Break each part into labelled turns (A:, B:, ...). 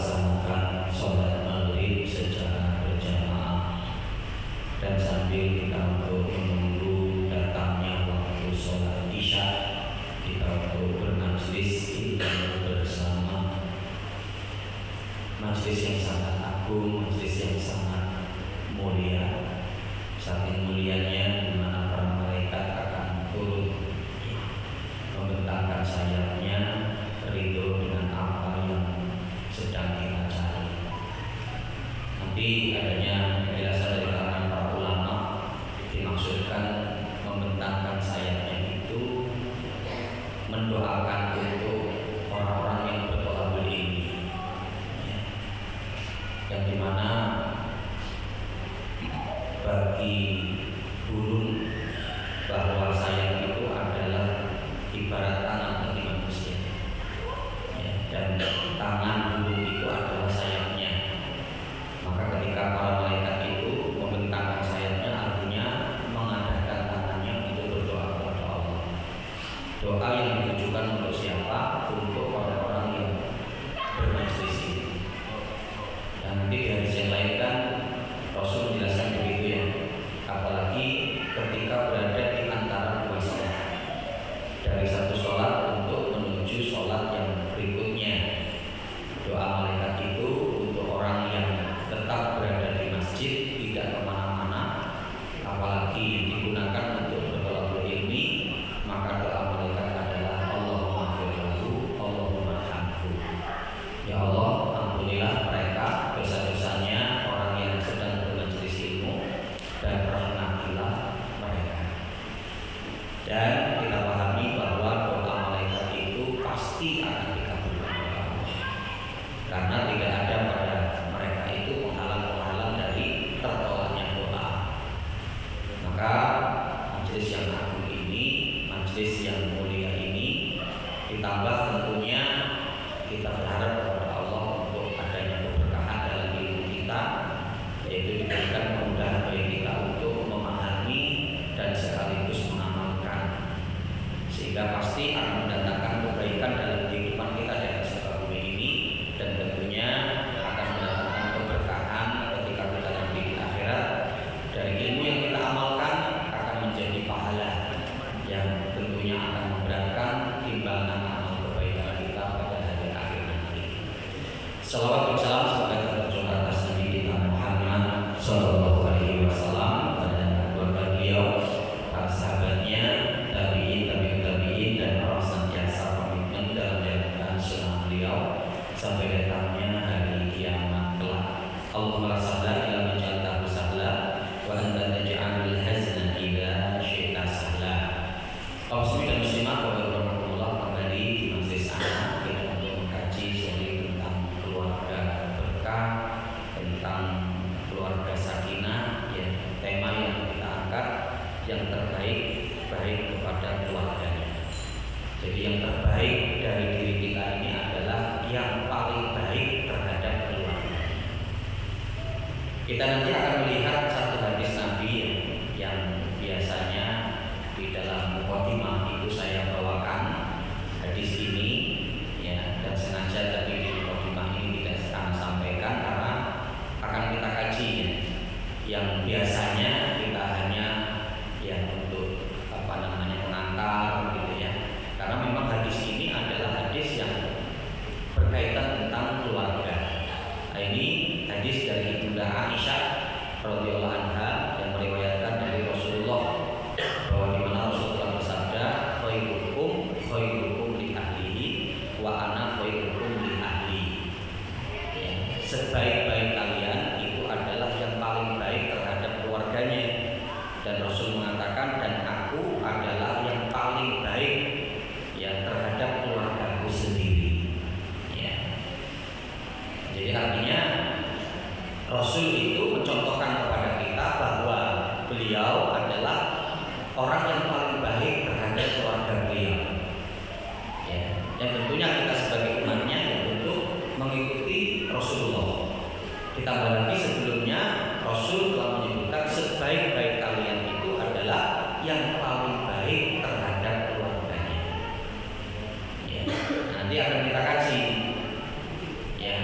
A: melaksanakan sholat maghrib secara berjamaah, dan sambil kita untuk menunggu datangnya waktu sholat isya, kita untuk bermajlis ilmu bersama. Majlis yang sangat agung, majlis yang sangat mulia, saking mulianya di mana para malaikat akan turut membentangkan sayapnya ridho dengan apa yang sedang kita cari. Nanti adanya penjelasan dari kalangan para ulama, dimaksudkan membentangkan sayapnya itu mendoakan untuk orang-orang yang bertolabul ilmi, yang dimana bagi burung bahwa sayap itu adalah ibarat tangan bagi manusia, dan tangan burung itu adalah sayapnya. Maka ketika para malaikat itu membentangkan sayapnya, artinya mengadakan tangannya untuk berdoa kepada Allah. Doa yang ditujukan untuk siapa? Untuk orang-orang yang bermajlis ini. Dan nanti di hadis yang lain kan Rasul menjelaskan begitu ya. Apalagi ketika berada di antara dua sholat, dari satu sholat untuk menuju sholat yang berikutnya. Doa malaikat itu untuk orang yang tetap berada di masjid, tidak kemana-mana, apalagi digunakan untuk bertolabul ilmi, maka doa malaikat adalah Allahumma firlahu, Allahumma hamhu. Ya Allah, ampunilah mereka dosa-dosanya orang yang sedang bermajlis ilmu, dan rahmatilah mereka. Dan kita pahami bahwa doa malaikat itu pasti akan dikabulkan oleh Allah, karena tidak ada pada mereka itu penghalang-penghalang dari tertolaknya doa. Maka majelis yang agung ini, majelis yang mulia ini, ditambah tentunya kita berharap kepada Allah untuk adanya keberkahan dalam ilmu kita, yaitu diberikan kemudahan bagi kita untuk memahami dan sekaligus mengamalkan, sehingga pasti akan mendatangkan kebaikan dalam kehidupan kita di atas muka bumi ini, dan tentunya akan mendatangkan keberkahan ketika kita nanti di akhirat. Dari ilmu yang kita amalkan akan menjadi pahala yang tentunya akan memberatkan timbangan amal kebaikan kita pada hari akhir nanti. Salawat dan salam semoga tercurah atas Nabi kita Muhammad Sallallahu Alaihi Wasallam, dan keluarga beliau, para sahabatnya, tabiin, tabiin, dan orang senantiasa komitmen dalam menjalankan sunnah beliau sampai datangnya hari kiamat kelak. Allahumma shalli ala man ja'altahu sahla wa anta taj'alul hazna idza syi'ta sahla. Kaum muslimin dan muslimat warahmatullahi kembali di majelis anak kita untuk mengkaji seri tentang keluarga berkah, tentang keluarga sakinah, ya, tema yang kita angkat yang terbaik baik kepada keluarganya. Jadi yang terbaik dari diri kita ini adalah yang paling baik terhadap keluarga. Kita nanti akan melihat satu hadis Nabi yang biasanya di dalam mukadimah itu saya bawakan hadis ini, ya, dan sengaja tadi di mukadimah ini tidak akan sampaikan karena akan kita kaji, ya, yang biasanya kita hanya untuk pengantar gitu ya. Karena memang hadis ini adalah hadis yang berkaitan tentang keluarga. Nah, ini hadis dari Ibunda Aisyah radhiyallahu anha yang meriwayatkan dari Rasulullah, bahwa di mana Rasulullah bersabda, khairukum khairukum li ahlihi wa ana khairukum li ahli. Ya, sebaik-baik kalian itu adalah yang paling baik terhadap keluarganya. Dan Rasul mengatakan, dan aku adalah yang paling baik, ya, terhadap keluargaku sendiri. Ya. Jadi artinya Rasul itu mencontohkan kepada kita bahwa beliau adalah orang yang paling baik terhadap keluarga beliau. Ya. Dan tentunya kita sebagai umatnya ya tentu mengikuti Rasulullah. Ditambah lagi sebelumnya Rasul telah menyebutkan sebaik-baik kalian itu adalah yang paling baik terhadap keluarganya. Ya. Nanti akan kita kaji, ya,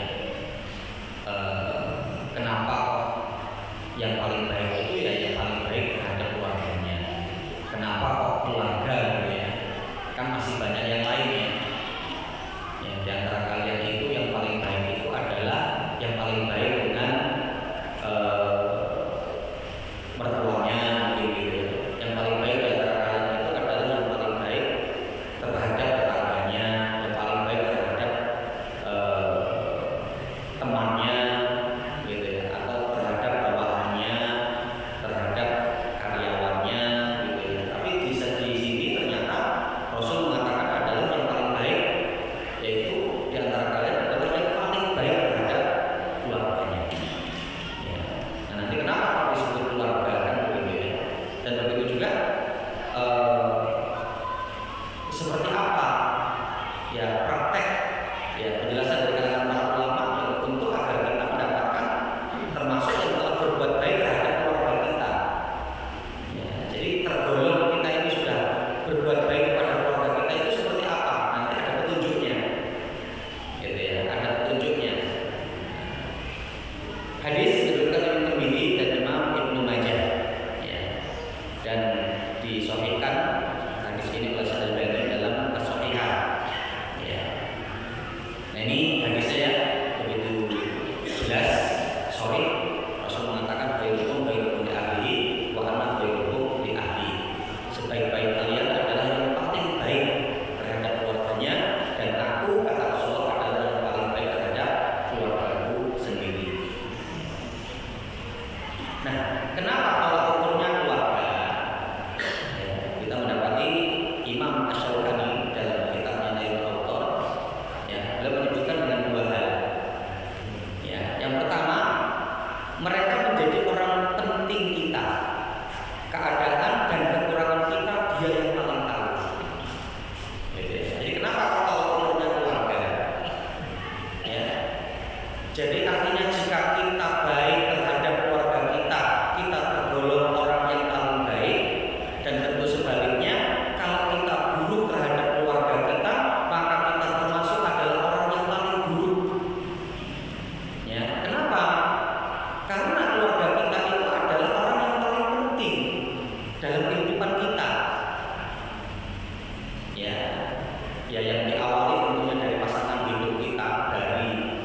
A: Ya, yang diawali tentunya dari pasangan hidup kita, dari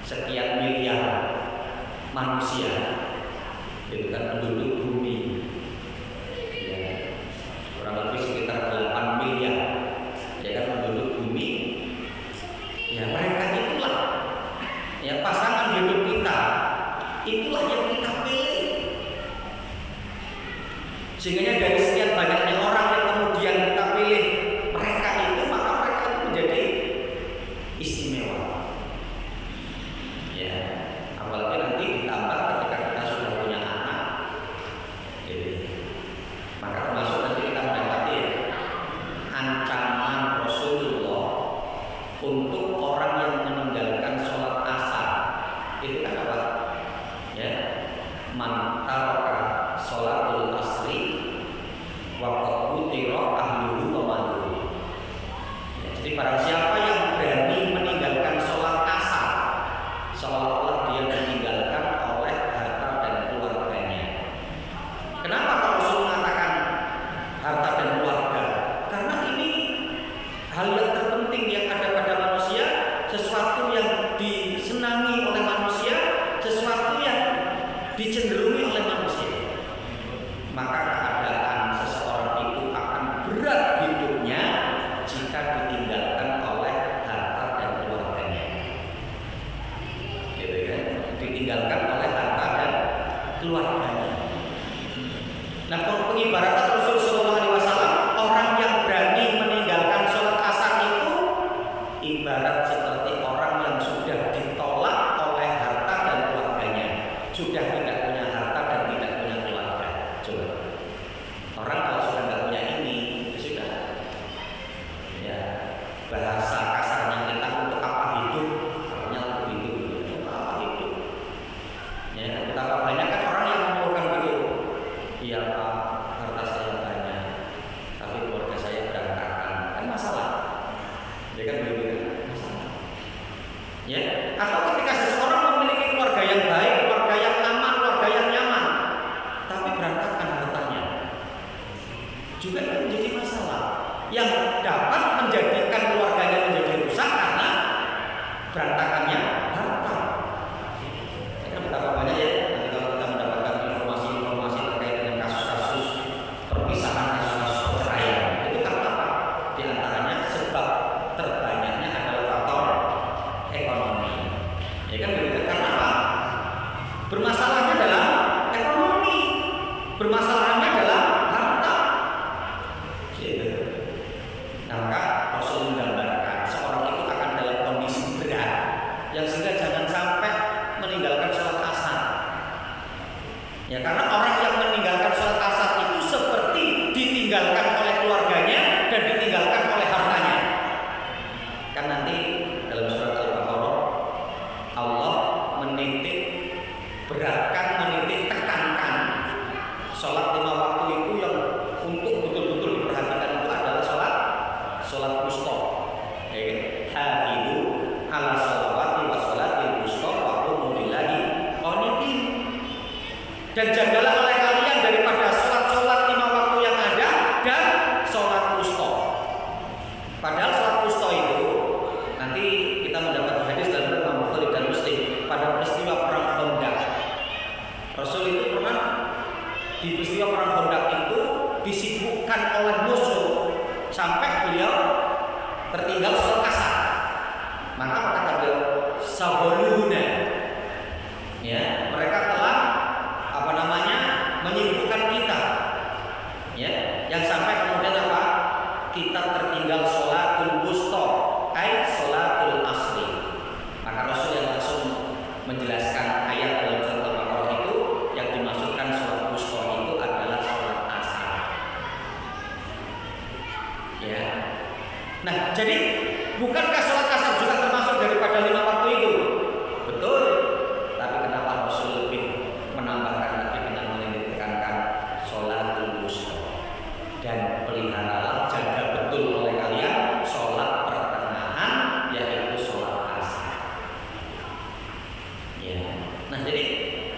A: sekian miliar manusia, itu kan penduduk bumi, ya, kurang lebih sekitar 8 miliar, ya kan penduduk bumi. Ya, mereka itulah, ya, pasangan hidup kita, itulah yang kita pilih. Sehingga dari sekian banyaknya orang yang kemudian kita pilih mereka itu, maka mereka itu menjadi istimewa. Ya, apalagi nanti ditambah ketika kita sudah punya anak, gitu. Maka termasuk nanti kita mendapati ancaman Rasulullah untuk orang yang meninggalkan sholat asar. Itu kan apa? Ya, man taraka sholatul asri waqad utira ahluhu wa maluhu. Ya, jadi barang siapa yang berani meninggalkan sholat asar, seolah-olah dia meninggalkan oleh harta dan keluarganya. Kenapa kalau Rasul mengatakan harta dan keluarga? Karena ini hal yang terpenting yang ada pada manusia, sesuatu yang disenangi oleh manusia, sesuatu yang dicenderungi oleh manusia. Maka keadaan seseorang itu akan berat hidupnya jika ditinggalkan oleh harta dan keluarganya. Gitu kan? Ditinggalkan oleh harta dan keluarganya. Nah, pengibaratan Rasul Sallallahu Alaihi Wasallam, orang yang berani meninggalkan sholat asar itu ibarat seperti orang yang sudah ditolak oleh harta dan keluarganya, sudah tidak punya harta dan tidak punya keluarga. Coba, orang kalau sudah nggak punya ini, ya sudah. Ya, bahasa kasarnya kita, untuk apa hidup? Artinya untuk hidup, untuk apa hidup? Ya, betapa banyak kan orang yang mengeluhkan begitu. Iya Pak, harta saya banyak, tapi keluarga saya berantakan. Kan masalah. Ya kan begitu, masalah. Ya, atau ketika seseorang memiliki keluarga yang baik, keluarga yang aman, keluarga yang nyaman, tapi berantakan hartanya, juga itu menjadi masalah yang dapat menjadikan keluarganya menjadi rusak karena berantakannya harta. Ya kan betapa banyak ya, nanti kalau kita mendapatkan informasi-informasi terkait dengan kasus-kasus perpisahan, kasus-kasus perceraian, itu karena apa? Di antaranya sebab terbanyaknya adalah faktor ekonomi. Ya kan begitu? Karena apa? Bermasalahnya adalah ekonomi, bermasalahnya adalah harta. Gitu. Nah, maka Rasul menggambarkan seorang itu akan dalam kondisi berat, yang sehingga jangan sampai meninggalkan sholat asar. Ya, karena orang yang meninggalkan sholat asar itu seperti ditinggalkan oleh keluarganya dan ditinggalkan oleh hartanya. Kan nanti dalam surat Al-Baqarah Allah menitik beratkan, menitik tekankan sholat 5 waktu itu yang untuk betul-betul diperhatikan itu adalah sholat wusta. Ya kan? Hafidu ala sholawati wa sholatil wusta wa qumu lillahi qanitin. Dan jagalah oleh kalian daripada sholat-sholat 5 waktu yang ada dan sholat wusta. Padahal sholat wusta itu nanti kita mendapat hadis dalam Imam Bukhari dan Muslim pada peristiwa perang Khandaq. Rasul itu pernah di peristiwa perang Khandaq itu disibukkan oleh musuh sampai beliau tertinggal sholat asar. Maka apa kata beliau? Saboluna. Ya, mereka telah menyibukkan kita. Ya, yang sampai kemudian apa? Kita tertinggal sholatul wusta, sholatul asri. Maka Rasul yang langsung menjelaskan ayat dalam surat Al-Baqarah itu yang dimaksudkan sholat wusta itu adalah sholat asar. Ya. Nah, jadi bukankah sholat asar juga termasuk daripada 5 waktu itu? Betul. Tapi kenapa Rasul lebih menambahkan lagi dengan menitekankan sholatul wusta? Dan peliharalah, jaga betul oleh kalian sholat pertengahan, yaitu sholat asar. Ya. Nah, jadi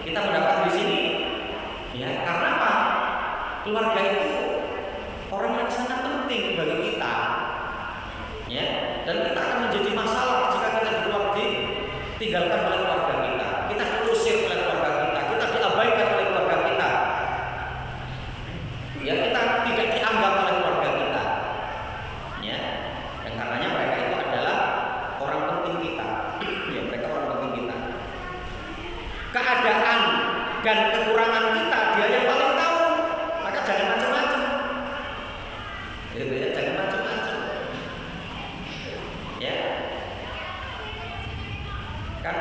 A: kita mendapat di sini, ya, karena apa? Keluarga itu orang yang sangat penting bagi kita. Ya, dan kita akan menjadi masalah jika kita ditinggalkan oleh keluarga kita diusir oleh keluarga kita diabaikan oleh keluarga kita. Ya, kita tidak dianggap oleh keluarga kita. Ya, dan karenanya mereka itu adalah orang penting kita. Ya, mereka orang penting kita. Keadaan dan kekurangan kita dia yang paling tahu. Maka jangan macam-macam. Gitu ya, jangan macam-macam. Ya, kan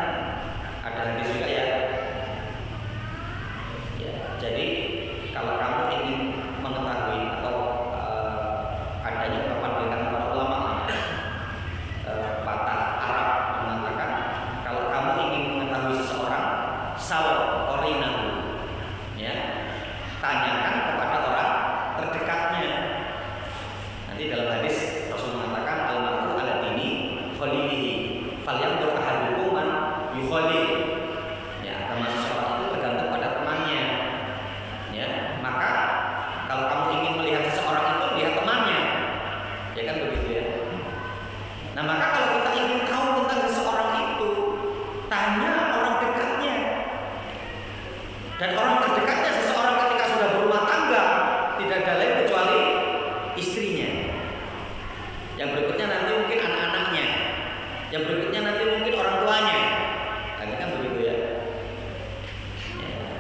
A: ada hadis juga ya. Ya, jadi kalau kamu ingin mengetahui atau adanya perbandingan para ulama, patah Arab mengatakan kalau kamu ingin mengetahui seseorang, sal orinahu, ya, tanyakan kepada orang terdekatnya. Nanti dalam hadis Rasul mengatakan al-mar'u ala dini khalilihi falyanzur ahadukum man yukhalil. Ya, agama seseorang itu tergantung pada temannya. Ya, maka kalau kamu ingin melihat seseorang itu lihat temannya. Ya kan begitu ya. Nah, maka kalau kita ingin tahu tentang seseorang itu, tanya orang dekatnya. Dan orang terdekatnya seseorang ketika sudah berumah tangga tidak ada lain kecuali istrinya. Yang berikutnya nanti mungkin anak-anaknya. Yang berikutnya nanti mungkin orang tuanya. Tadi kan begitu ya.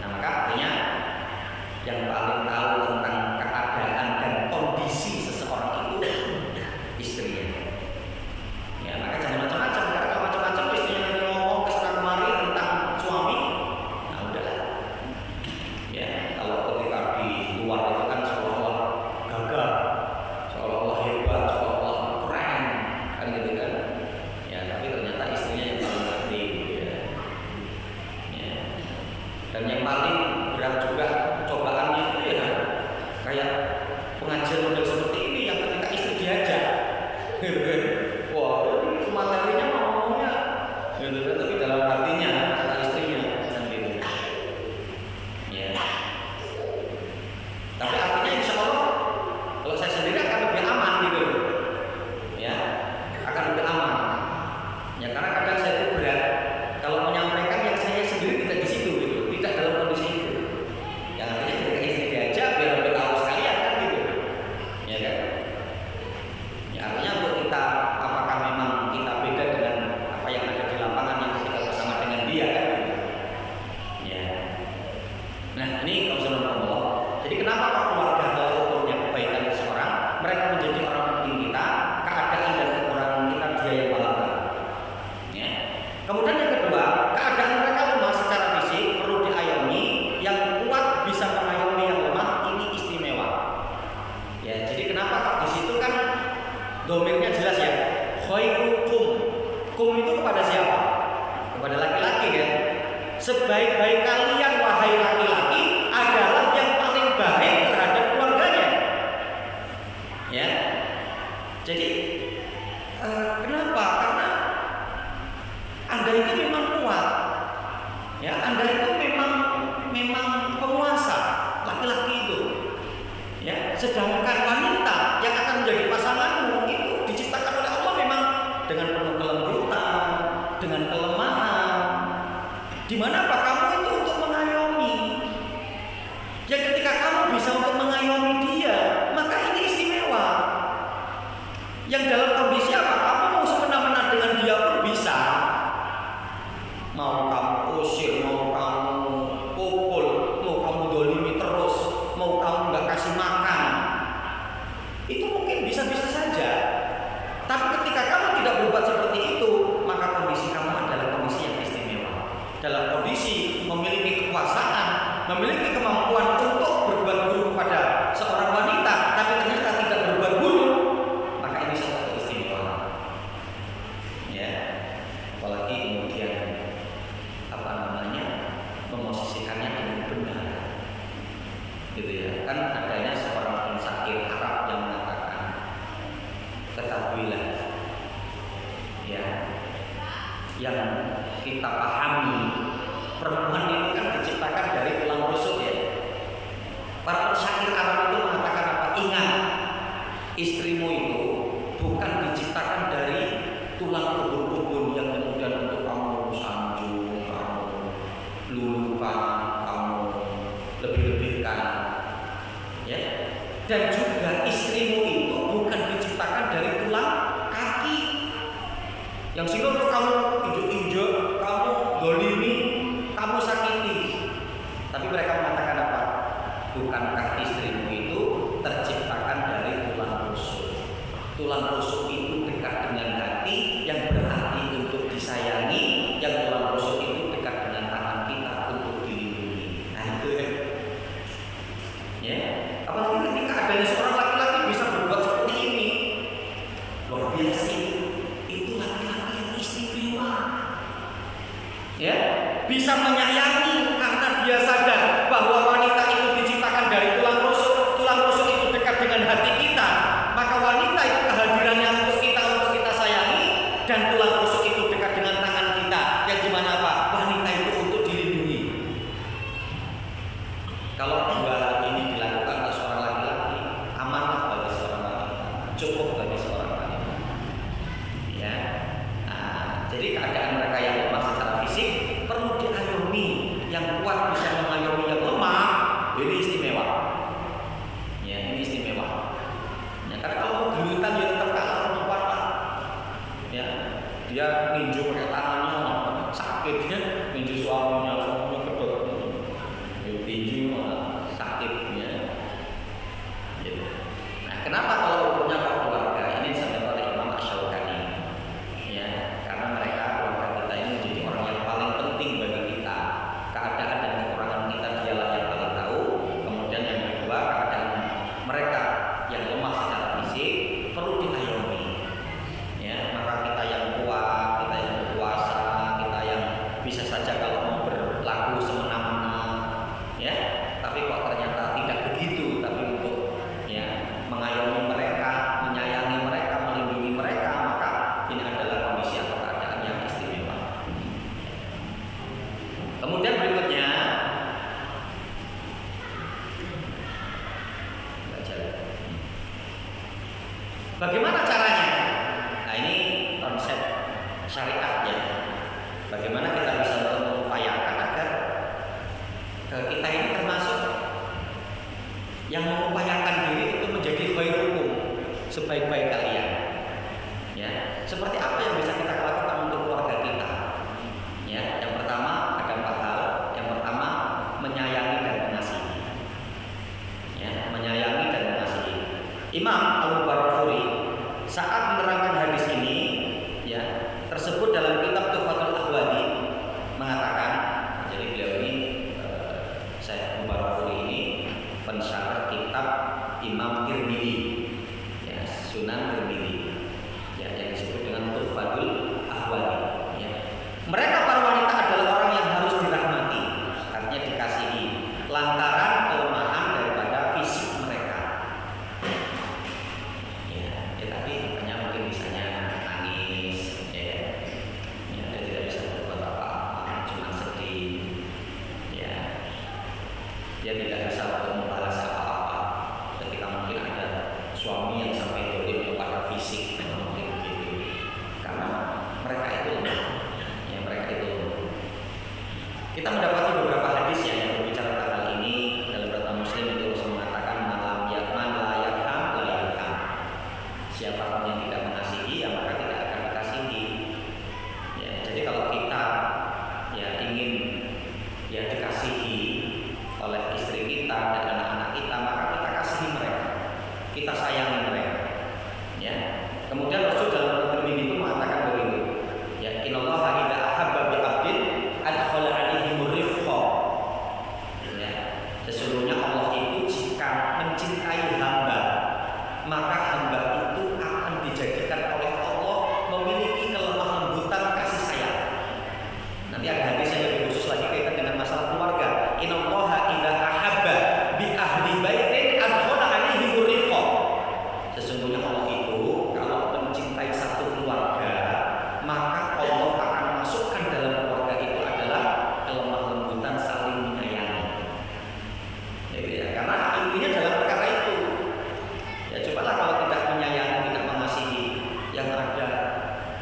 A: Nah, maka artinya yang paling tahu tentang keadaan dan kondisi seseorang itu istrinya. Ya, maka jangan macam-macam. Karena kalau macam-macam istrinya nanti ngomong ke sana kemari tentang suami, nah udahlah. Ya, kalau ketika di luar itu kan seolah-olah gagah, seolah-olah hebat, seolah-olah keren, kan gitu kan? Ya, tapi ternyata istrinya yang paling ngerti, ya. Ya. Dan yang paling berat juga cobaannya itu ya kayak pengajian model seperti ini yang ketika istri diajak, wah, itu materinya ngomongnya, gitu kan? Tapi dalam hatinya kata istrinya kan gitu. Ya. Tapi artinya insya Allah kalau saya sendiri akan lebih aman gitu, ya, akan lebih aman. Ya, karena kadang saya itu berat kalau menyampaikan yang saya sendiri tidak di situ gitu, tidak dalam kondisi itu. Yang artinya ketika istri diajak biar lebih tahu sekalian kan gitu, ya kan? Ya, artinya untuk kita apakah memang kita beda dengan apa yang ada di lapangan yang kita bersama dengan dia kan? Gitu. Ya. Nah, ini Allah. Jadi kenapa Pak keluarga kalau ukurnya kebaikan seseorang, mereka menjadi orang penting kita, keadaan dan kekurangan kita dia yang paling tahu. Ya. Kemudian yang kedua, keadaan mereka lemah secara fisik perlu diayomi, yang kuat bisa mengayomi yang lemah, ini istimewa. Ya, jadi kenapa Pak di situ kan domainnya jelas ya, khairukum. Kum itu kepada siapa? Kepada laki-laki kan. Sebaik-baik kalian wahai laki-laki adalah yang paling baik terhadap keluarganya. Ya. Jadi kenapa? Karena Anda itu memang kuat. Ya, Anda itu memang penguasa, laki-laki itu. Ya, sedangkan wanita yang akan menjadi pasanganmu itu diciptakan oleh Allah memang dengan penuh kelembutan, dengan kelemahan. Di mana Pak kamu itu untuk mengayomi. Ya, ketika kamu bisa untuk mengayomi dia, maka ini istimewa. Yang dalam kondisi apa? Kamu mau semena-mena dengan dia pun bisa. Mau kamu usir, mau kamu pukul, mau kamu dolimi terus, mau kamu nggak kasih makan, itu mungkin bisa-bisa saja. Tapi ketika kamu tidak berbuat seperti itu, maka kondisi kamu adalah kondisi yang istimewa. Dalam kondisi memiliki kekuasaan, memiliki kemampuan untuk berbuat buruk kepada seorang wanita, tapi ternyata tidak berbuat buruk, maka ini suatu keistimewaan. Ya, apalagi kemudian memosisikannya dengan benar, gitu ya. Kan adanya seorang pensakir Arab yang mengatakan, ketahuilah, ya, yang kita pahami, perempuan itu kan diciptakan dari tulang rusuk ya. Para pensakir Arab itu mengatakan apa? Ingat, istrimu itu bukan diciptakan diciptakan dari tulang kubur-kubur yang kemudian untuk kamu sanjung, kamu lulukan, kamu lebih-lebihkan, ya. Dan juga istrimu itu bukan diciptakan dari tulang kaki yang sehingga untuk kamu injek-injek, kamu dolimi, kamu sakiti. Tapi mereka mengatakan apa? Bukankah istrimu itu terciptakan dari tulang rusuk? Tulang rusuk itu dekat dengan hati, yang berarti untuk disayangi. Yang tulang rusuk itu dekat dengan tangan kita untuk dilindungi. Nah itu ya. Apalagi ketika adanya seorang laki-laki bisa berbuat seperti ini, luar biasa. Itu laki-laki yang istimewa, ya, bisa menyayangi karena dia sadar bahwa wanita itu diciptakan dari tulang rusuk. Tulang rusuk itu dekat dengan hati kita, maka wanita itu kehadirannya untuk kita sayangi, dan tulang rusuk itu dekat dengan tangan kita, yang dimana apa? Wanita itu untuk dilindungi. Kalau dua hal ini dilakukan oleh seorang laki-laki, amanah bagi seorang wanita, cukup bagi seorang wanita. Ya, nah, jadi keadaan mereka yang lemah secara fisik perlu diayomi. Yang kuat bisa mengayomi yang lemah, ini istimewa. Ya, ini istimewa. Ya, karena kalau gelutan dia tetap kalah sama kuat lah. Ya, dia ninju pakai tangannya, sakitnya ninju suaminya kedok. Tinju sakitnya, gitu. Nah, kenapa kalau ukurnya keluarga ini disampaikan oleh Imam Asy-Syaukani? Ya, karena mereka keluarga kita ini menjadi orang yang paling penting bagi kita. Keadaan dan kekurangan kita dialah yang paling tahu. Kemudian yang kedua, keadaan mereka yang lemah secara fisik perlu diayomi. Ya, maka kita yang kuat, kita yang berkuasa, kita yang bisa saja kalau mau berlaku semena-mena, ya, tapi kok ternyata tidak begitu. Tapi untuk ya mengayomi mereka, menyayangi mereka, melindungi mereka, maka ini adalah kondisi atau keadaan yang istimewa. Kemudian berikutnya, bagaimana caranya? Nah, ini konsep syariatnya. Bagaimana kita bisa mengupayakan agar kita ini termasuk yang mengupayakan diri itu menjadi khairukum, sebaik-baik kalian. Ya, seperti apa yang bisa kita lakukan untuk keluarga kita? Ya, yang pertama ada 4 hal. Yang pertama, menyayangi dan mengasihi. Ya, menyayangi dan mengasihi. Imam Al-Mubarakfuri saat menerangkan hadis ini, ya, tersebut dalam kitab Tuhfatul Ahwadi mengatakan, jadi beliau ini Syekh Mubarakfuri ini pensyarah kitab Imam Tirmidzi, ya, Sunan Tirmidzi, ya, yang disebut dengan Tuhfatul Ahwadi. Ya. Mereka para wanita adalah orang yang harus dirahmati, artinya dikasihi, lantaran kelemahan daripada fisik mereka. Ya, tadi hanya mungkin misalnya nangis, ya.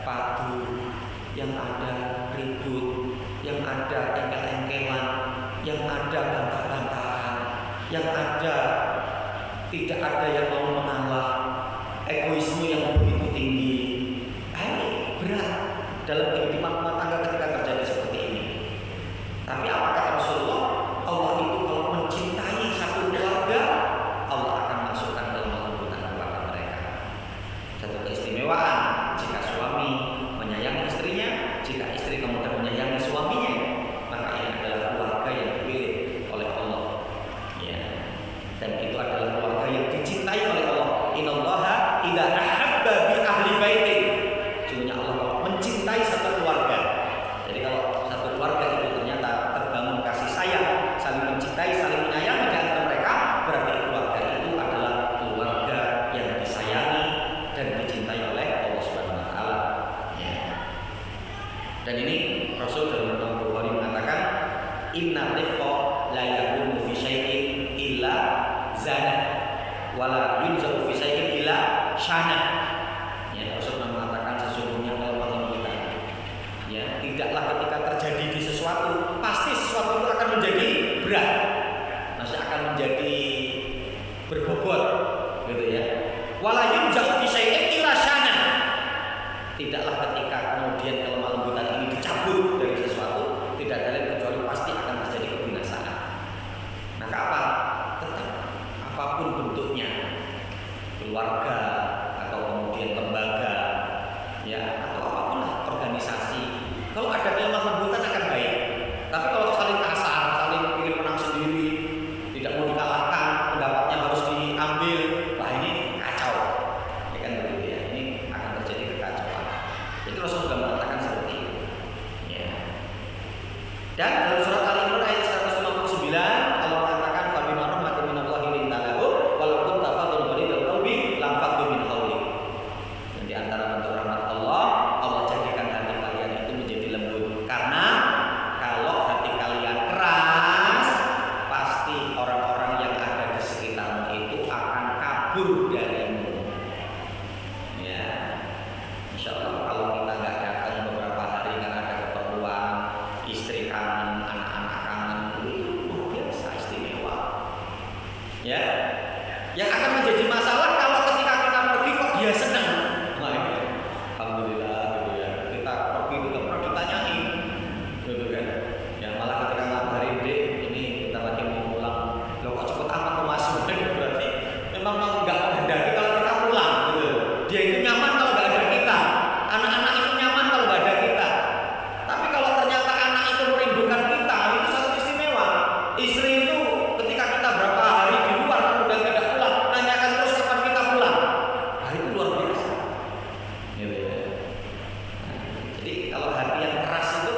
A: padu, yang ada ribut, yang ada engkel-engkelan, yang ada bantah-bantahan, yang ada tidak ada yang mau mengalah, egoisme yang begitu tinggi. Ini berat dalam kehidupan rumah tangga ketika terjadi seperti ini. Tapi apa kata Rasulullah? Allah itu kalau mencintai satu keluarga, Allah akan masukkan dalam kelembutan kepada mereka. Satu keistimewaan jika suami menyayangi istrinya, jika istri kemudian menyayangi suaminya, maka ini adalah keluarga yang dipilih oleh Allah. Ya. Dan itu adalah keluarga yang dicintai oleh Allah. Innallaha idza ahabba bi ahli baitin. Sesungguhnya Allah kalau mencintai satu keluarga. Jadi kalau satu keluarga itu ternyata terbangun kasih sayang, saling mencintai, saling menyayangi di antara mereka, berarti keluarga itu adalah keluarga yang disayangi dan dicintai oleh Allah Subhanahu wa taala. Ya. Dan ini Rasul dalam Al-Bukhari mengatakan, inna rifqa la yakunu fi syai'in illa zana wala yunzahu fi syai'in illa syana. Ya, Rasul mengatakan sesungguhnya kalau kelembutan, ya, tidaklah ketika terjadi di sesuatu pasti sesuatu itu akan menjadi berat, masih akan menjadi berbobot, gitu ya. Wala yunzahu fi syai'in illa syana. Tidaklah ketika kemudian kelemah lembutan ini dicabut dari sesuatu, tidak ada lain kecuali pasti akan terjadi kebinasaan. Maka apa? Tetap apapun bentuknya, keluarga atau kemudian lembaga, ya, atau apapun lah organisasi, kalau ada kelemah lembutan akan baik. Tapi kalau saling kasar, saling ingin menang sendiri, tidak mau dikalahkan, pendapatnya harus diambil, wah ini kacau, ya kan begitu ya. Ini akan terjadi kekacauan. Jadi Rasul sudah mengatakan seperti itu. Ya. Dan dalam surat Al-Imran ayat 159 Allah mengatakan fabima rahmatin minallahi linta lahu walaupun tafadhul ghalidul qalbi lam faddu min hawli. Dan di antara bentuk rahmat Allah, Allah jadikan hati kalian itu menjadi lembut. Karena kalau hati kalian keras, pasti orang-orang yang ada di sekitarmu itu akan kabur darimu. Ya. Insyaallah kalau kita nggak datang beberapa hari karena ada keperluan, istri kangen, anak-anak kangen, itu luar biasa istimewa. Ya, yang akan menjadi masalah kalau ketika kita pergi kok dia senang. Nah ini, alhamdulillah gitu ya. Kita pergi tidak pernah ditanyain, gitu kan? Ya malah ketika ngabarin dek, ini kita lagi mau pulang, lo kok cepet amat mau masuk? Berarti memang nggak menghendaki kalau kita pulang, gitu. Dia itu nyaman kalau nggak ada kita. Anak-anak itu nyaman kalau nggak ada kita. Tapi kalau ternyata anak itu merindukan kita, itu satu istimewa. Istri itu ketika kita berapa hari di luar kemudian tidak pulang, nanyakan terus kapan kita pulang. Nah itu luar biasa. Gitu ya. Nah, jadi kalau hati yang keras itu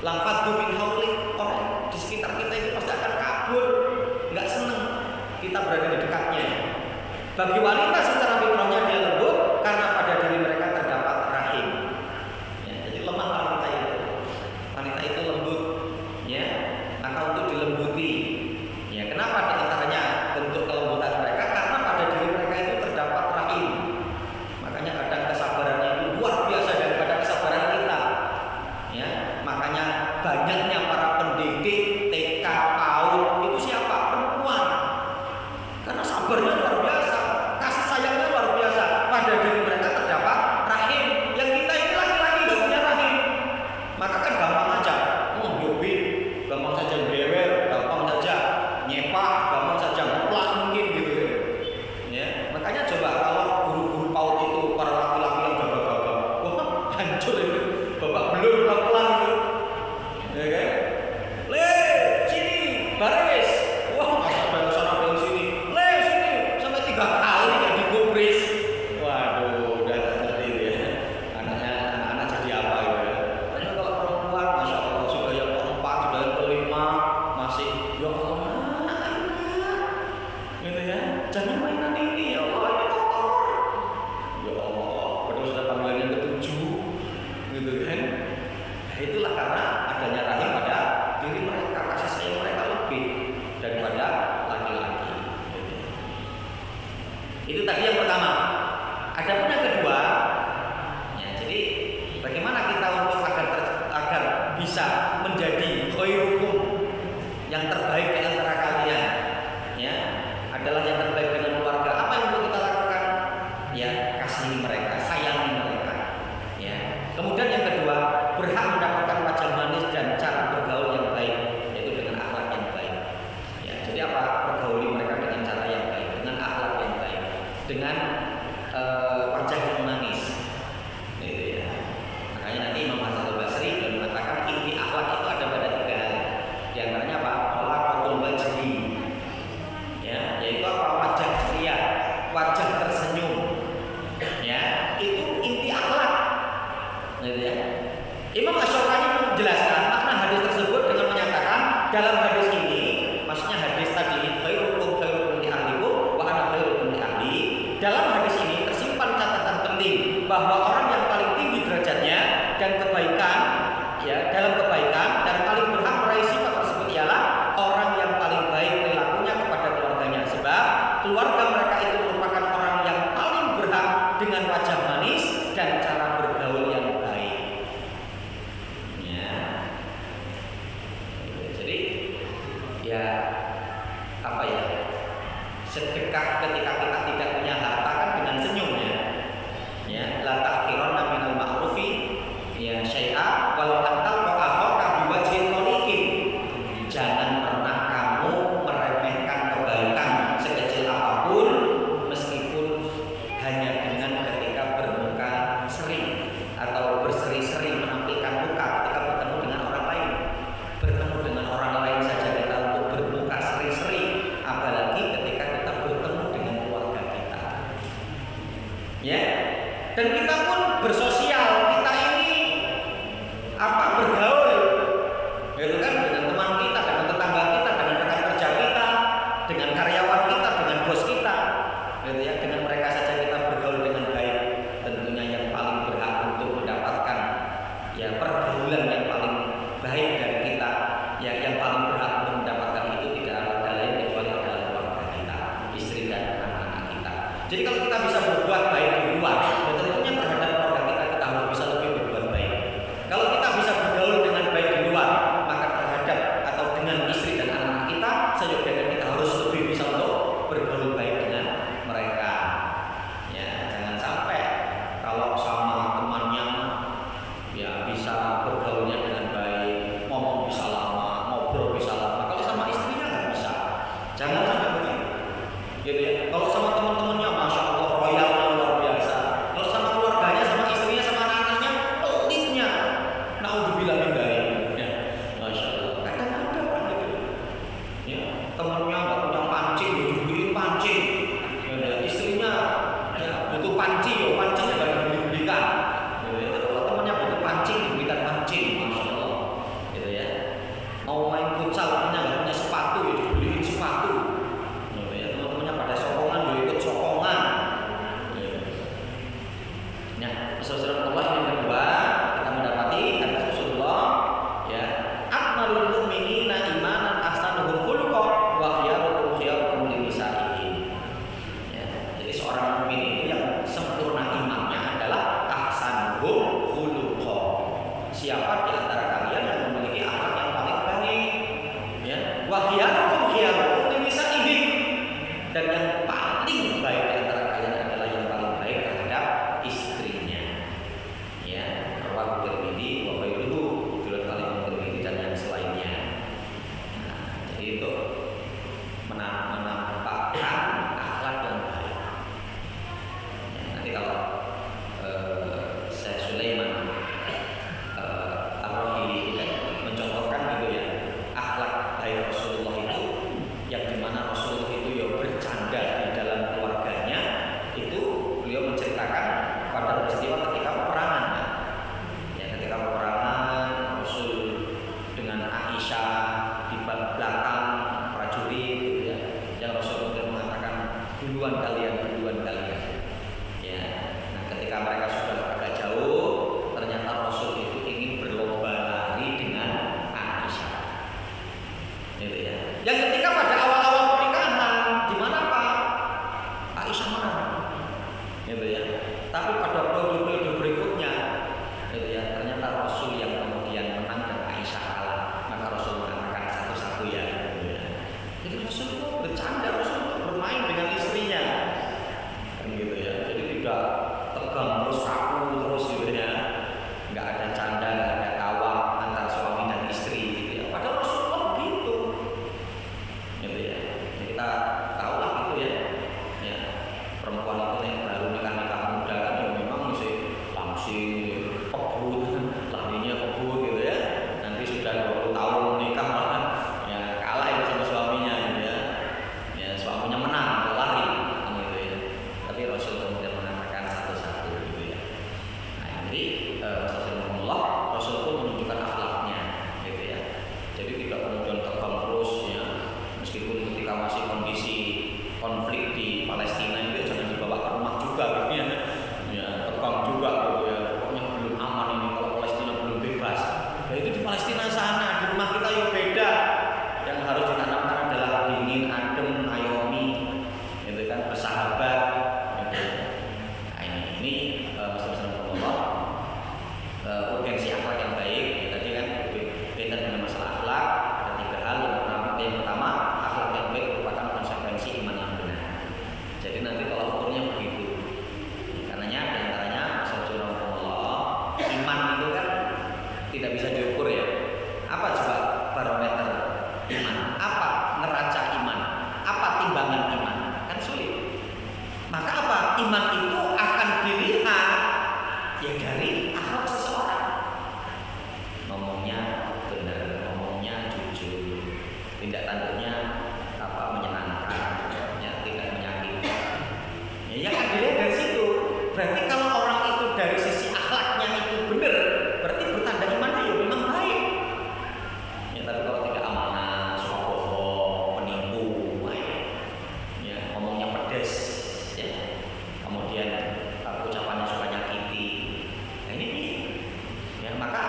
A: lamfaddu min hauli, orang di sekitar kita itu pasti akan kabur, nggak seneng kita berada di dekatnya. Bagi wanita secara fitrahnya dia lembut karena pada diri mereka terdapat rahim. Ya, jadi lemah wanita itu. Wanita itu lembut, ya. Maka untuk dilembuti. Ya, kenapa di antaranya bentuk kelembutan mereka? Karena pada diri mereka itu terdapat rahim. Makanya kadang kesabarannya itu luar biasa daripada kesabaran kita. Ya, makanya banyaknya para pendidik TK, PAUD itu siapa? Perempuan. Karena sabarnya luar biasa, kasih sayangnya luar biasa. Pada diri mereka terdapat rahim. Yang kita ini laki-laki nggak punya rahim. Maka kan gampang aja, nyobi, gampang saja bewer, gampang saja nyepah, gampang saja ngeplak mungkin gitu ya. Makanya coba kalau guru-guru PAUD itu para laki-laki yang gagah-gagah, wah hancur itu, bapak belum pelan-pelan itu, ya kan? Le, sini, baris, wah asal belok sana belok sini, le sini, sampai 3 kali nggak digubris. Waduh, udah ngerti ya. Anak-anak jadi apa gitu ya? Padahal kalau perempuan, masya Allah sudah yang keempat, sudah yang kelima, masih ya Allah, gitu ya. Jangan mainan ini ya Allah, ini kotor. Ya Allah, padahal sudah panggilan yang ke-7, gitu kan? Nah, itulah karena adanya rahim pada
B: Kemudian yang kedua, berhak mendapatkan wajah manis dan cara bergaul yang baik, yaitu dengan akhlak yang baik. Ya, jadi apa? Pergauli mereka dengan cara yang baik, dengan akhlak yang baik, dengan wajah yang manis. Gitu ya. Makanya nanti Imam Hasan al-Basri mengatakan inti akhlak itu ada pada 3 hal. Di antaranya apa? Khalaqatul wajhi. Ya, yaitu apa? Wajah ceria, wajah tersenyum. Ya, itu inti akhlak. Gitu ya. Imam Asy-Syaukani menjelaskan makna hadis tersebut dengan menyatakan dalam hadis ini, maksudnya hadis tadi khairukum khairukum li ahlikum wa ana khairukum li ahli. Dalam hadis ini tersimpan catatan penting bahwa orang yang paling tinggi derajatnya dan kebaikan, ya, dalam kebaikan dan paling berhak meraih sifat tersebut ialah orang yang paling baik perilakunya kepada keluarganya, sebab keluarga mereka itu merupakan orang yang paling berhak dengan wajah manis dan cara bergaul yang baik. Ya. Jadi ya apa ya? Sedekah ketika kita tidak punya harta kan dengan senyum ya. Ya, la tahqiranna minal ma'rufi ya syai'a walau antal qa'aqa biwajhin thaliqin. Jangan pernah kamu meremehkan kebaikan sekecil apapun meskipun hanya dengan ketika bermuka sering atau berseri-seri menampilkan muka ketika bertemu dengan orang lain. Bertemu dengan orang lain saja kita untuk bermuka seri-seri, apalagi ketika kita bertemu dengan keluarga kita. Ya. Dan kita pun bersosial, kita ini apa bergaul, gitu kan, dengan teman kita, dengan tetangga kita, dengan rekan kerja kita, dengan karyawan kita, dengan bos kita, gitu ya. Dengan mereka saja kita bergaul dengan baik. Tentunya yang paling berhak untuk mendapatkan ya pergaulan yang paling baik dari kita, ya yang paling berhak untuk mendapatkan itu tidak ada lain kecuali adalah keluarga kita, istri dan anak-anak kita. Jadi kalau kita bisa berbuat baik di luar, tentunya terhadap keluarga kita harus bisa lebih berbuat baik. Kalau kita bisa bergaul dengan baik di luar, maka terhadap atau dengan istri dan anak-anak kita, seyogyanya kita harus lebih bisa untuk bergaul baik dengan mereka. Ya, jangan sampai kalau sama temannya ya bisa bergaulnya dengan baik, ngomong bisa lama, ngobrol bisa lama. Kalau sama istrinya nggak bisa. Jangan sampai begitu. Gitu ya. Kalau sama teman-temannya, masya Allah royalnya luar biasa. Kalau sama keluarganya, sama istrinya, sama anak-anaknya, pelitnya. Naudzubillah min dzalik. Ya, masya Allah. Kadang-kadang kan gitu. Ya, temannya nggak punya pancing, dibeliin pancing. Ya, istrinya ya, butuh panci, yo pancinya nggak dibelikan. Ya, kalau temannya butuh pancing, dibelikan pancing, masya Allah. Gitu ya. Mau main futsal, temannya nggak punya sepatu, ya dibeliin sepatu. Ya, teman-temannya pada sokongan, yo ikut sokongan. Nah, Rasulullah yang kedua kita mendapati hadis Rasulullah ya, akmalul mu'minina imanan ahsanuhum khuluqan wa khiyarukum khiyarukum li nisaihi. Ya, jadi seorang mukmin itu yang sempurna imannya adalah ahsanuhum khuluqan. Siapa di antara kalian yang memiliki akhlak yang paling baik? Ya, wa khiyarukum khiyarukum li nisaihi. Dan yang paling baik di antara kalian adalah yang paling baik terhadap istrinya. Ya, rawahu Tirmidzi wa ghairuhu, diriwayatkan oleh Imam Tirmidzi dan yang selainnya. Nah, jadi itu menampakkan akhlak yang baik. Ya, nanti kalau Syekh Sulaiman Ar-Rahili mencontohkan gitu ya, akhlak baik Rasulullah itu yang dimana Rasulullah itu ya bercanda di dalam keluarganya. Itu beliau menceritakan pada peristiwa ketika peperangan. Ya, ketika peperangan Jadi astagfirullah, Rasul pun menunjukkan akhlaknya, gitu ya. Jadi tidak kemudian terbang terus ya, meskipun ketika masih kondisi konflik di Palestina itu jangan dibawa ke rumah juga, gitu ya. Ya, terbang juga gitu ya. Pokoknya belum aman ini kalau Palestina belum bebas. Ya itu di Palestina sana, di rumah kita yang beda. Yang harus ditanamkan adalah dingin, adem, ayomi, gitu kan, bersahabat. Gitu. Nah ini urgensi akhlak yang baik. Ya, tadi kan berkaitan dengan masalah akhlak ada 3 hal. Yang pertama, akhlak yang baik merupakan konsekuensi iman yang benar. Jadi nanti kalau ukurnya begitu, karenanya diantaranya iman itu kan tidak bisa diukur ya. Apa coba barometer iman? Apa neraca iman? Apa timbangan iman? Kan sulit. Maka apa? Iman itu akan dilihat ya dari akhlak seseorang. Ngomongnya benar, ngomongnya jujur, tindak tanduknya menyenangkan, ya, tidak menyakiti. Ya, yang kan dilihat dari situ. Berarti kalau orang itu dari sisi akhlaknya itu benar, berarti bertanda imannya ya memang baik. Ya, tapi kalau tidak amanah, suka bohong, penipu, ya, ngomongnya pedas, ya, kemudian ucapannya suka nyakiti. Nah ini ya, maka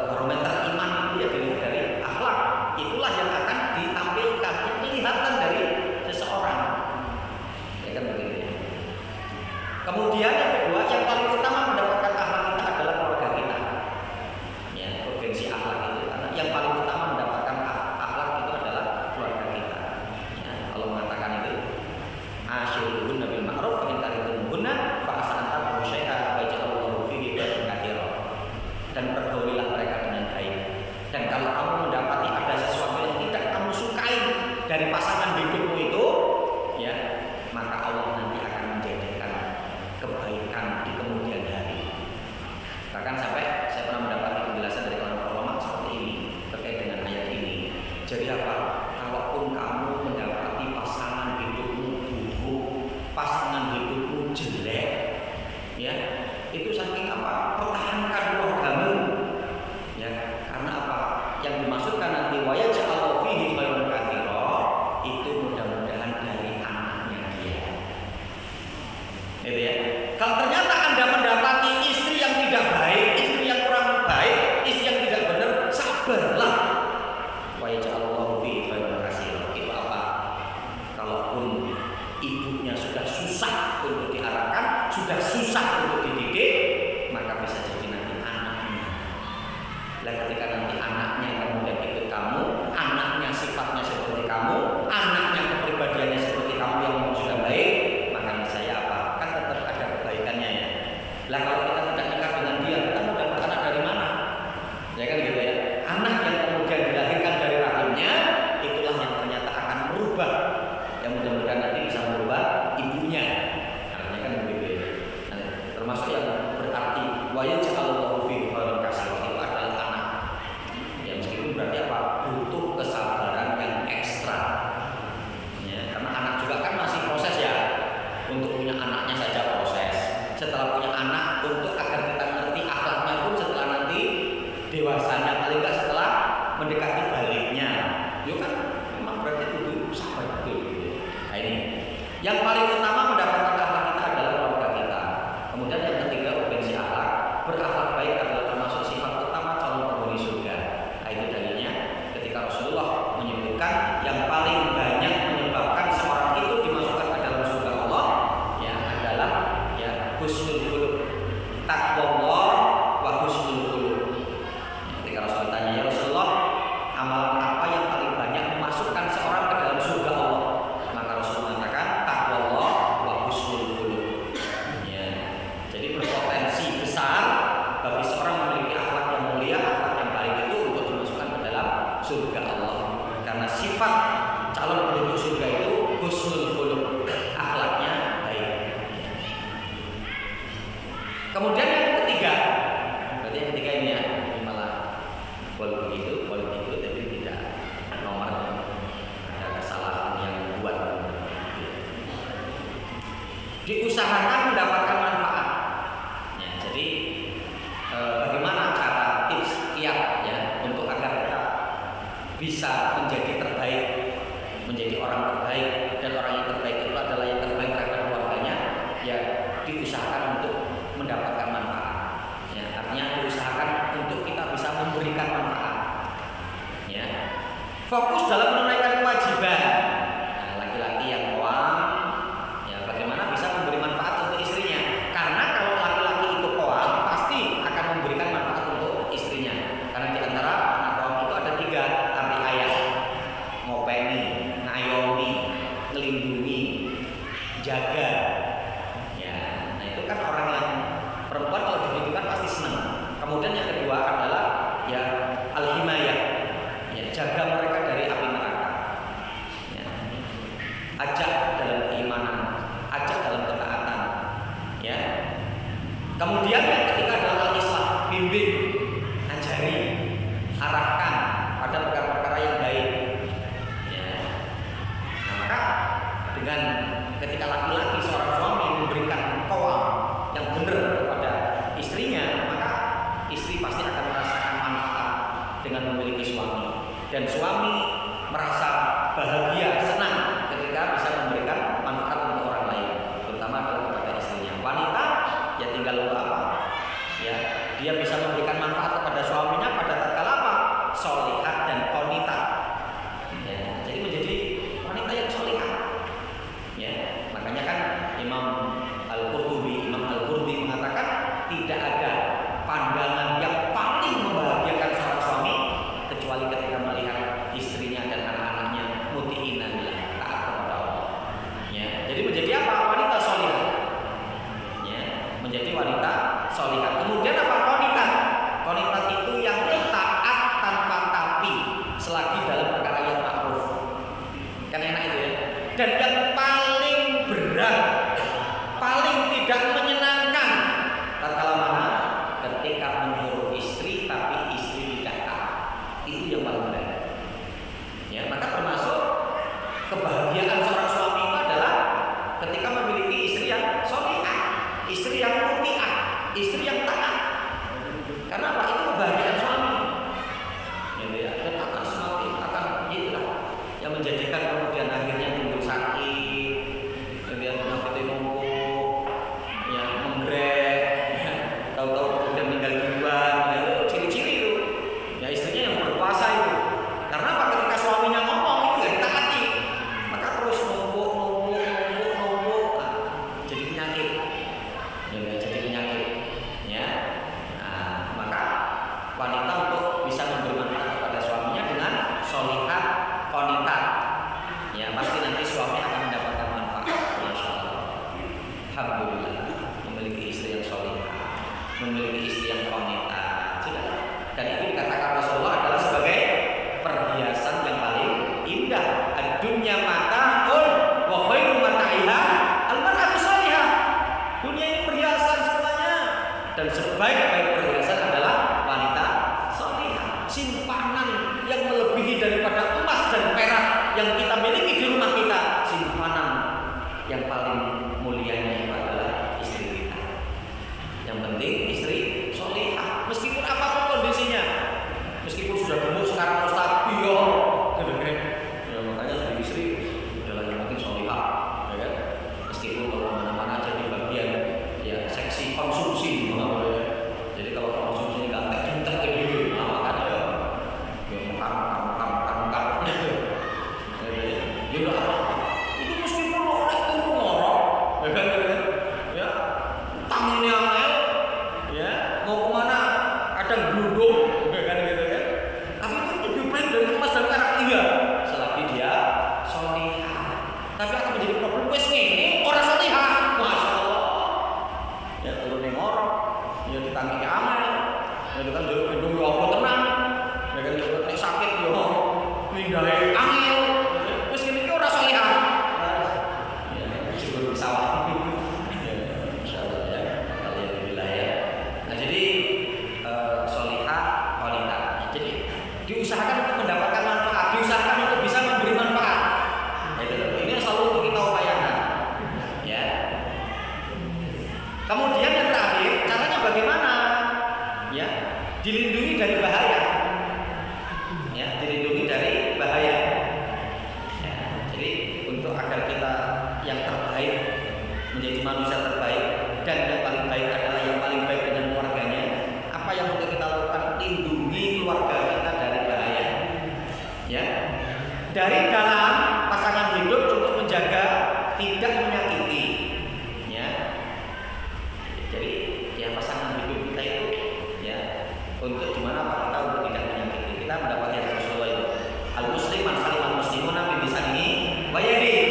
B: barometer iman itu ya dilihat dari akhlak. Itulah yang akan ditampilkan, kelihatan dari seseorang. Ya kan begitu ya. Kemudian yang kedua, yang paling utama mendapatkan akhlak kita adalah keluarga kita. Ya, urgensi akhlak itu karena yang paling utama mendapatkan akhlak itu adalah keluarga kita. Ya, Allah mengatakan itu, asyiruhunna bil ma'ruf fa in karihtumuhunna fa asa an takrahu syai'an wa yaj'alallahu fihi khairan katsiran. Dan pergaulilah mereka dengan baik. Dan kalau kamu mendapati ada sesuatu yang tidak kamu sukai dari pasangan hidupmu itu, ya, maka Allah nanti akan menjadikan kebaikan di kemudian hari. Bahkan sampai saya pernah mendapati penjelasan dari para ulama seperti ini terkait dengan ayat ini. Jadi apa? Kalaupun kamu mendapati pasangan hidupmu buruk, pasangan hidupmu jelek, ya, itu saking apa? Pertahankan keluargamu. Ya, karena apa? Yang dimaksudkan nanti wa yaj'alu fihi khairan katsiran itu mudah-mudahan dari anaknya dia. Gitu ya. Kalau ternyata Anda mendapati istri yang tidak baik, istri yang kurang baik, istri yang tidak benar, sabarlah. Wa yaj'alu fihi khairan katsiran. Itu apa? Kalaupun ibunya sudah susah untuk diarahkan, sudah susah untuk dididik, maka bisa jadi nanti anaknya. Dan ketika nanti anaknya kemudian ikut kamu, anaknya sifatnya seperti kamu, anaknya kepribadiannya seperti kamu yang sudah baik, maka saya apa? Kan tetap ada kebaikannya ya. Lah kalau kita tidak nikah dengan dia, kita mau dapat anak dari mana? Ya kan gitu ya. Anak yang kemudian dilahirkan dari rahimnya, itulah yang ternyata akan merubah. Yang mudah-mudahan nanti bisa merubah ibunya. Artinya kan begitu ya. Nah, termasuk yang berarti wa yaj'alallahu fihi khairan katsiran itu adalah anak. Ya meskipun berarti apa? Butuh kesabaran yang ekstra. Ya, karena anak juga kan masih proses ya. Untuk punya anaknya saja proses. Setelah punya anak, untuk agar kita ngerti akhlaknya pun setelah nanti dewasanya bagaimana cara tips kiat ya untuk agar kita bisa menjadi terbaik, menjadi orang terbaik, dan orang yang terbaik itu adalah yang terbaik terhadap keluarganya. Ya diusahakan untuk mendapatkan manfaat. Ya, artinya diusahakan untuk kita bisa memberikan manfaat. Ya, fokus dalam menunaikan kewajiban. Nah, laki-laki yang koam, ya bagaimana bisa memberi manfaat untuk istrinya? Karena kalau laki-laki itu koam, pasti akan memberikan manfaat untuk istrinya. Karena di antara anak koam itu ada 3 arti ayat: ngopeni, ngayomi, ngelindungi, jaga. Ya, nah itu kan orang yang perempuan kalau digitukan pasti senang. Kemudian yang kedua adalah ya al-himayah, ya jaga mereka dari api neraka. Ya, ajak dalam keimanan, ajak dalam ketaatan. Ya. Kemudian yang ketiga adalah al-islah, bimbing, ajari, arahkan pada perkara-perkara yang baik. Ya. Nah, maka dengan ketika laki-laki seorang suami memberikan qawam yang benar kepada istrinya, maka istri pasti akan merasakan manfaat dengan memiliki suami, dan suami merasa bahagia, senang ketika bisa memberikan manfaat untuk orang lain, terutama adalah kepada istrinya. Wanita ya tinggal untuk apa? Ya, dia bisa memberikan manfaat kepada suaminya pada tatkala apa? Sholihah dan qanitat. Ya, jadi menjadi wanita yang sholihah. Ya, makanya kan Imam Al-Qurtubi mengatakan tidak ada pandangan yang paling membahagiakan seorang suami kecuali ketika melihat istrinya dan anak-anaknya muti'ina billah, taat kepada Allah. Ya, jadi menjadi apa? Wanita sholihah. Ya, menjadi wanita sholihah. Kemudian apa? Qanitat. Qanitat itu yang taat tanpa tapi selagi dalam perkara yang ma'ruf. Kan enak itu ya. Dan yang paling berat, paling tidak menyenangkan tatkala mana? Ketika menyuruh istri tapi istri tidak taat. Itu yang paling berat. Ya, maka termasuk kebahagiaan seorang suami itu adalah ketika memiliki istri yang sholihah, istri yang muti'ah, istri yang taat. Karena apa? Itu kebahagiaan suami. Ya, dan akan semakin akan itulah yang menjadikan kemudian akhirnya timbul sakit, kemudian penyakit numpuk, ya menggrek, ya, tahu-tahu kemudian meninggal duluan. Ya, itu ciri-ciri itu. Ya istrinya yang berpuasa itu. Karena apa? Ketika suaminya ngomong itu ya ditaati, maka terus numpuk, nah, jadi penyakit. Ya, jadi penyakit. Ya. Nah, maka wanita untuk bisa memberi manfaat kepada suaminya dengan sholihah, qanitat. Ya, pasti nanti suami akan mendapatkan manfaat. Masya Allah. Alhamdulillah memiliki istri yang sholihah, memiliki istri yang qanitat. Sudah. Dan itu dikatakan Rasulullah adalah sebagai perhiasan yang paling indah. Ad-dunya mata'un wa khairu mata'iha al-mar'atu sholihah. Dunia ini perhiasan semuanya, dan sebaik-baik perhiasan adalah wanita sholihah. Simpanan yang melebihi daripada emas dan perak yang kita miliki di rumah kita, simpanan yang paling mulianya itu adalah istri kita. Yang penting istri sholihah, meskipun apapun kondisinya, meskipun sudah gemuk sekarang stabil, ya makanya jadi istri adalah yang penting sholihah, ya kan? Meskipun kalau mana-mana jadi bagian ya seksi konsumsi, ya. Jadi kalau konsumsi nggak entek gitu, nah makanya ya makan, ya nggak apa-apa. Itu meskipun oleh turun ngorok, ya kan? Ya, tangannya angel, ya mau kemana kadang gluduk, ya kan gitu kan? Tapi itu lebih baik dari emas dan perak iya, selagi dia sholihah. Tapi akan menjadi problem wes ini orang sholihah, masya Allah. Ya turun ngorok, ya ditangkap angel, ya kan dulu hidung yo apa tenang, ya kan nek sakit yo mindhae angel. Wes kene iki ora sholihah. Ya syukur sawah. Ya insyaallah ya. Alhamdulillah ya. Nah jadi sholihah wanita. Jadi diusahakan untuk mendapatkan manfaat, diusahakan untuk bisa memberi manfaat. Ini yang selalu untuk kita upayakan. Ya. Kemudian yang terakhir, caranya bagaimana? dilindungi dari bahaya. Ya, dilindungi dari bahaya. Ya, jadi untuk agar kita yang terbaik, menjadi manusia terbaik, dan yang paling baik adalah yang paling baik dengan keluarganya. Apa yang untuk kita lakukan? Lindungi keluarga kita dari bahaya. Ya, dari dalam pasangan hidup untuk menjaga tidak menyakiti. Ya, jadi ya pasangan hidup kita itu ya untuk gimana Pak kita untuk tidak menyakiti. Kita mendapat yang Rasulullah itu al muslim man saliman muslimun min lisanihi wa yadihi.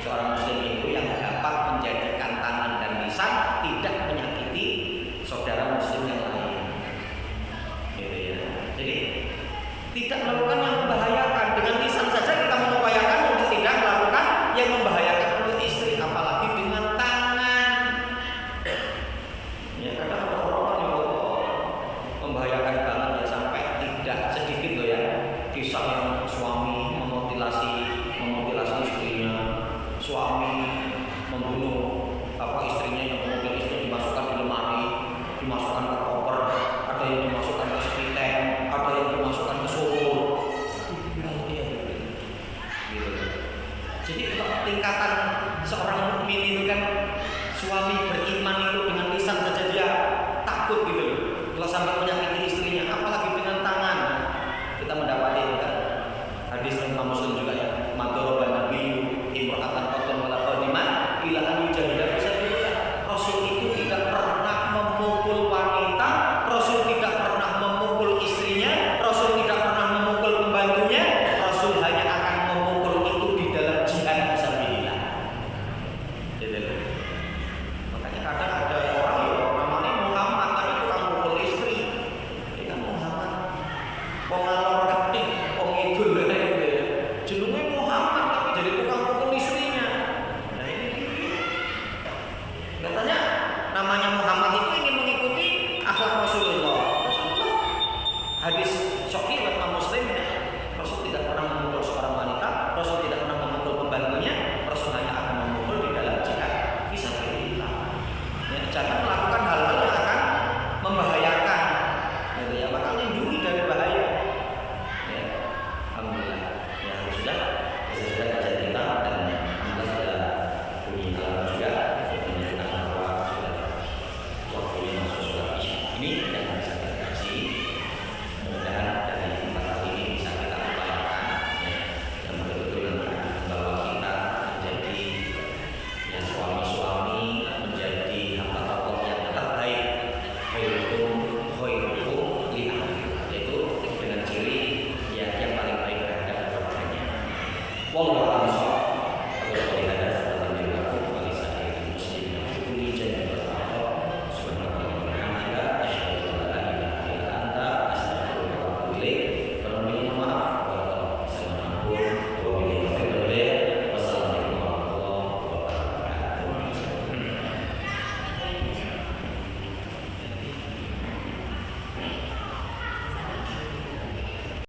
B: Seorang muslim itu yang dapat menjadikan tangan dan lisan tidak menyakiti saudara muslim yang lain. Gitu ya. Jadi tidak melakukan yang membahayakan. Dengan lisan saja kita mengupayakan untuk tidak melakukan yang membahayakan untuk istri, apalagi dengan tangan. Ya, kadang ada orang yang membahayakan banget ya, sampai tidak sedikit loh ya kisah yang suami memutilasi istrinya, suami membunuh istrinya, yang kemudian istrinya dimasukkan di lemari, dimasukkan ke koper, ada yang dimasukkan ke sepiteng, ada yang dimasukkan ke sumur. Gitu. Jadi tingkatan seorang mukmin itu kan, suami beriman itu dengan lisan saja dia takut gitu loh. Kalau sampai menyakiti